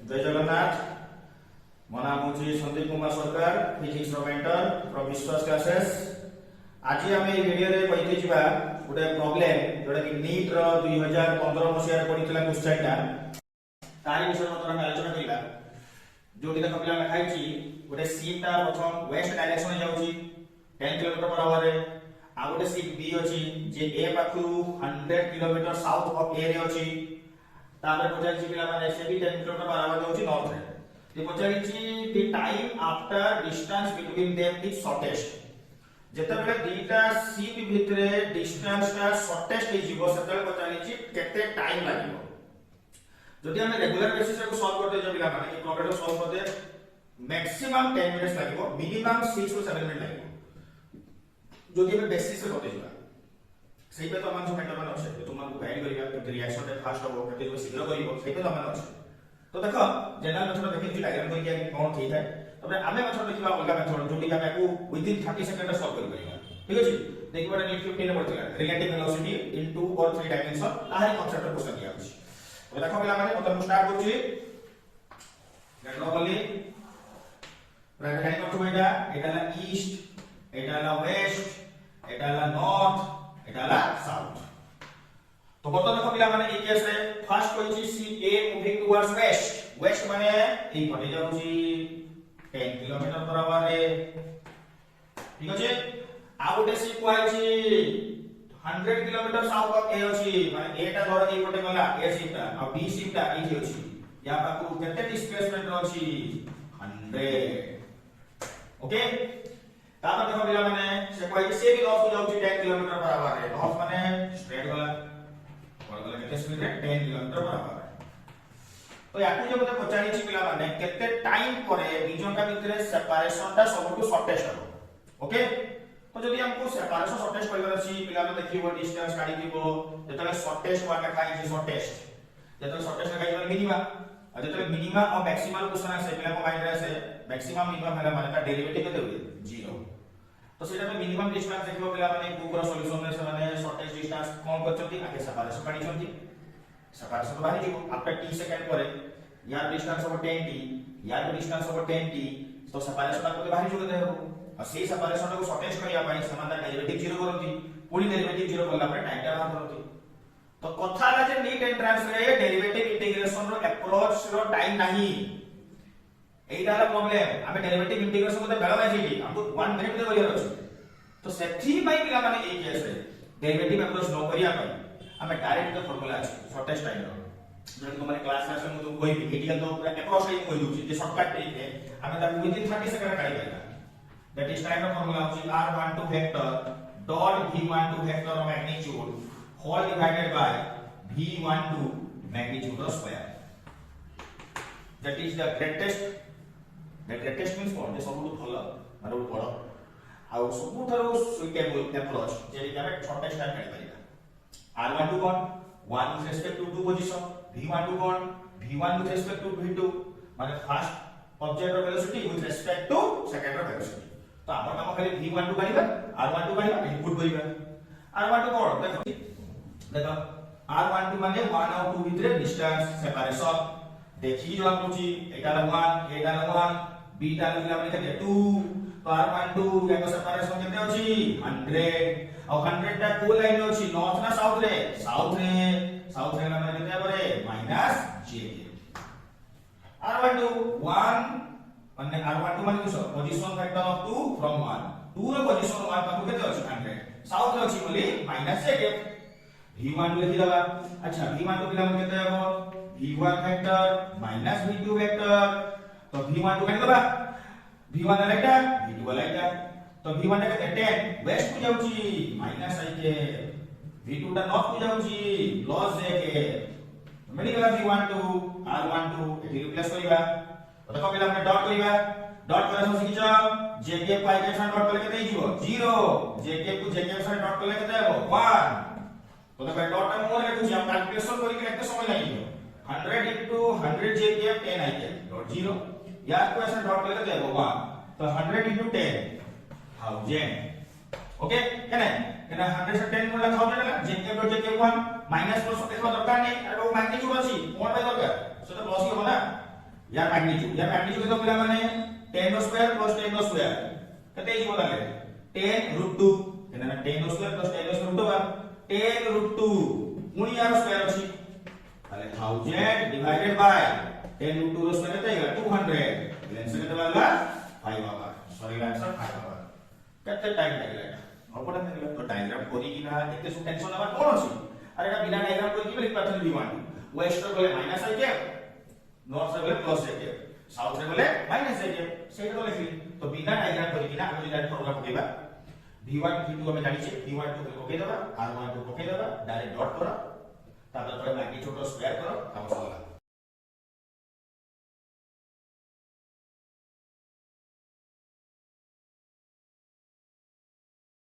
जय जगन्नाथ। मो नाम हूँ संदीप कुमार सरकार, फिजिक्स मेंटर फ्रॉम विश्वास क्लासेस। आज आम भिडियो कही गोटे प्रॉब्लम जोटा कि नीट रो 2015 मसीह पड़ीला क्वेश्चन तारी विषय में आलोचना करला। जो देखो पिला लिखाई गोटे सीटा प्रथम वेस्ट डायरेक्शन जाउची 10 किलोमीटर पर आवर रे, आ गोटे सीट बी अछि जे ए पाखु 100 किलोमीटर साउथ ऑफ ए रे अछि। तापर पचारि पिला माने से भी 10 किलोमीटर पर आवर जाउची नॉर्थ रे। ते पचारि the time after distance between them is shortest. जेतबेले दीटा सीट भितरे डिस्टेंस टा शॉर्टेस्ट हे जीवो सेतबेले पचारि केते टाइम लागिवो। जदि हम रेगुलर बेसिस रे सॉल्व करते जो पिला माने ई प्रॉब्लम सॉल्व करते मैक्सिमम 10 मिनिट्स लागिवो, मिनिमम 6 टू 7 मिनिट लागिवो। जदि हम बेसिस रे करते जिबा सेही पे तो हम जो मेथड मान अछि तुम हमको गाइड करिया कि रिएक्शन रे फास्ट हो केते जो शीघ्र करिवो सेही पे तो हम अछि। तो देखो जनरल मेथड देखि डायग्राम करिया कि कोन ठीक है। तबे आमे मेथड देखिबा अलगा मेथड जोटी का को विदिन 30 सेकंड रे सॉल्व कर परिबा। ठीक अछि। देखिबा नीट 15 रे पड़तिला रिलेटिव वेलोसिटी इन 2 और 3 डायमेंशन ताहारी कांसेप्ट क्वेश्चन दिया अछि। तो देखो पिला माने मतलब स्टार्ट करछि लेट नो बोली प्राइमरी करछु एटा ला ईस्ट, एटा ला वेस्ट, एटा ला नॉर्थ, एटा ला साउथ। तो बतो देखो पिला माने ए केस रे first कोइछि C a moving towards waste. Waste माने ई पटे जाउछि 10 किलोमीटर पर आवर रे। ठीक अछि। आ गोटे सी कोइछि 100 किलोमीटर साउथ ऑफ ए अछि माने ए टा धर ए पटे गला ए शिफ्ट आ बी शिफ्ट आ ई अछि। या पाकु केते डिस्प्लेसमेंट अछि 100। ओके। तापर देखो पिला माने से कोइ से भी लॉस हो जाउछि 10 किलोमीटर पर आवर रे। लॉस माने स्ट्रेट गला और गला केते स्पीड रे 10 किलोमीटर पर आवर। तो याकु जे मते पचारि छि पिला माने केते टाइम करे दुजनका भितरे सेपरेशन ता सबटु शॉर्टेस्ट हो। ओके। तो जदि हमको सेपरेशन शॉर्टेस्ट करबार अछि पिला माने देखिबो डिस्टेंस काढी दिबो जेतले शॉर्टेस्ट वन खाइ छि शॉर्टेस्ट जेतले शॉर्टेस्ट खाइ छि मिनिमम आ जेतले मिनिमम और मैक्सिमम क्वेश्चन आसे पिला को माइंड रे से मैक्सिमम मिनिमम हैला माने का डेरिवेटिव केते होय 0। तो सेटा में मिनिमम डिस्टेंस देखिबो पिला माने बुक रो सॉल्यूशन रे से माने शॉर्टेस्ट डिस्टेंस कोन करछथि आके सेपरेशन काढी छथि। सेपरेशन बाहरी दिबो आफ्टर t सेकंड करे यार डिस्टेंस ओवर 10t यार डिस्टेंस ओवर 10t तो सेपरेशन को बाहरी जो देबो आ से सेपरेशन को शॉर्टेज करिया पाई समान डेरिवेटिव 0 करथि पुनी डेरिवेटिव 0 करला पर टाइम टा बाहर करथि। तो कथा ला जे नीट एंट्रेंस रे डेरिवेटिव इंटीग्रेशन रो अप्रोच रो टाइम नाही। एइटा ला प्रॉब्लम हमें डेरिवेटिव इंटीग्रेशन को बेला नै जेडी हमको 1 मिनिट दे करिया अछि। तो सेठी भाई पिला माने ए केस रे डेरिवेटिव अप्रोच न करिया पाई हमें डायरेक्ट द फार्मूला अछि शॉर्टेस्ट टाइम रो जन तुमने क्लास में हम तो कोई भी एटिकल तो पूरा अप्रोच रे कोइ दुछि जे शॉर्टकट ट्रिक है हमें ता विदिन 30 सेकंड काढी पाइला। दैट इज टाइम रो फार्मूला अछि r12 vector dot v12 vector of magnitude whole divided by v12 magnitude square. That is the greatest means what the सबटु भलो माने बड़ आ सबु थारो सुइटेबल अप्रोच जे कि हमें शॉर्टेस्ट टाइम काढी पाइला। r12 cone 1 with respect to 2 position, v12 cone v1 with respect to v2 माने फर्स्ट ऑब्जेक्ट रो velocity with respect to second रो वेलोसिटी। तो हमर काम खाली v12 काढिबा r12 काढिबा इनपुट करिबा। r12 कोन देखो r12 माने 1 और 2 भितरे डिस्टेंस सेपरेशन देखि जो हम पूछि एटा ला 1 एटा ला 1 बीटा ला माने केते 2 तो r12 के सेपरेशन केते अछि 100 और 100 टा को लाइन अछि नॉर्थ ना साउथ रे साउथ रे ना माने केते बरे -j r12 1 माने r12 माने किसो पोजीशन फैक्टर ऑफ 2 फ्रॉम 1 2 रो पोजीशन 1 पाखु केते अछि 100 साउथ रे अछि बोली -j v1 लिखि दबा। अच्छा v1 पिला माने केते हबो v1 फैक्टर v2 वेक्टर तो v1 काटि दबा v1 लाइटा v2 लाइटा तो v1 टा केते 10 वेस्ट को जाउची -i के v2 टा नॉर्थ को जाउची प्लस j के मिली गला v12 r12 एटी रिप्लेस करिबा। तो देखो पिला हमने डॉट करिबा डॉट करे हम सिखिचा j के पाई के साथ डॉट करले केते हिजो 0 j के को j के साथ डॉट करले केते हबो 1। तो देखो डॉट टा मोर लेखु हम कैलकुलेशन करि के एते समय लागियो 100 into 100 j के 10 i के डॉट 0 यार को ऐसा डॉट करले केते हबो 1 तो 100 into 10 1000। ओके केने केना 100 से 10 गुणा 1000 ହେଲା jk dot jk 1 minus plus देखो दरकार नहीं अरे वो मैग्नीट्यूड अछि कोन पे दरकार से तो प्लस ही हो ना या मैग्नीट्यूड तो पिला माने 10 નો સ્ક્વેર + 10 નો સ્ક્વેર કતે જ બોલા લે 10 √2 એના 10 નો સ્ક્વેર + 10 નો સ્ક્વેર √2 10 √2 ગુણ્યા નો સ્ક્વેર ଅଛି তাহলে 1000 divided by 10 √2 નો સ્ક્વેર કતે ગયો 200 એટલે આન્સર કતે વાલા 5 આવા सॉरी आंसर 5 आवा कते टाइम लागेगा आपण ने तो डायग्राम कोरी की ना एते सु टेंशन आवा कोन अछि अरे ना बिना डायग्राम कोरी की लिखपाथि दिवान वेस्ट रे बोले माइनस है के नॉर्थ रे बोले प्लस है के साउथ रे बोले माइनस है के सेटा तो लिखली तो बिना डायग्राम कोरी की ना हम डायरेक्ट फॉर्मूला पकेबा v1 v2 हमें जानि छे v1 को पके देबा r1 को पके देबा डायरेक्ट डॉट करो तापर थोड़ा मैग्नीट्यूड को स्क्वायर करो काम सरला